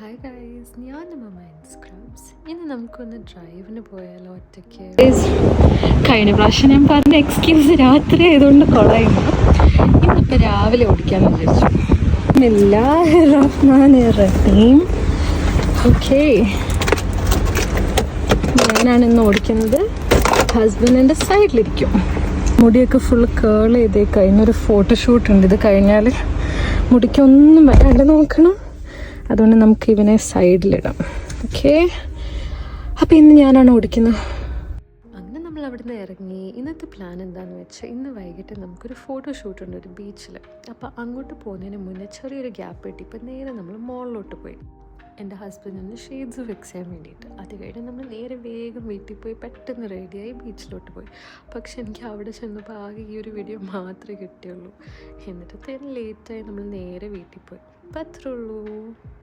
Hi guys, ഞാൻ mind scrubs. ഇനി നമുക്കൊന്ന് ഡ്രൈവിന് പോയാലോ ഒറ്റയ്ക്ക്? കഴിഞ്ഞ പ്രാവശ്യം ഞാൻ പറഞ്ഞ എക്സ്ക്യൂസ് രാത്രി ആയതുകൊണ്ട് കൊളയുന്നു. ഇന്നിപ്പോൾ രാവിലെ ഓടിക്കാമെന്ന് വിചാരിച്ചു. ഓക്കെ, ഞാനാണ് ഇന്ന് ഓടിക്കുന്നത്. ഹസ്ബൻഡിൻ്റെ സൈഡിലിരിക്കും. മുടിയൊക്കെ ഫുൾ കേൾ ചെയ്തേക്കാം. ഇന്നൊരു ഫോട്ടോഷൂട്ട് ഉണ്ട്. ഇത് കഴിഞ്ഞാൽ മുടിക്കൊന്നും വരാണ്ട് നോക്കണം. അതുകൊണ്ട് നമുക്ക് ഇവനെ സൈഡിലിടാം. ഓക്കെ, അപ്പോൾ ഇന്ന് ഞാനാണ് ഓടിക്കുന്നത്. അങ്ങനെ നമ്മൾ അവിടെ നിന്ന് ഇറങ്ങി. ഇന്നത്തെ പ്ലാൻ എന്താണെന്ന് വെച്ചാൽ, ഇന്ന് വൈകിട്ട് നമുക്കൊരു ഫോട്ടോഷൂട്ട് ഉണ്ട് ഒരു ബീച്ചിൽ. അപ്പോൾ അങ്ങോട്ട് പോകുന്നതിന് മുന്നേ ചെറിയൊരു ഗ്യാപ്പ് കിട്ടി. ഇപ്പം നേരെ നമ്മൾ മോളിലോട്ട് പോയി എൻ്റെ ഹസ്ബൻഡിന് ഷെയ്ഡ്സ് ഫിക്സ് ചെയ്യാൻ വേണ്ടിയിട്ട്. അത് കഴിഞ്ഞ് നമ്മൾ നേരെ വേഗം വീട്ടിൽ പോയി പെട്ടെന്ന് റെഡിയായി ബീച്ചിലോട്ട് പോയി. പക്ഷെ എനിക്ക് അവിടെ ചെന്നപ്പോൾ ആകെ ഈ ഒരു വീഡിയോ മാത്രമേ കിട്ടിയുള്ളൂ. എന്നിട്ട് ലേറ്റായി നമ്മൾ നേരെ വീട്ടിൽ പോയി. അപ്പം അത്രേ ഉള്ളൂ.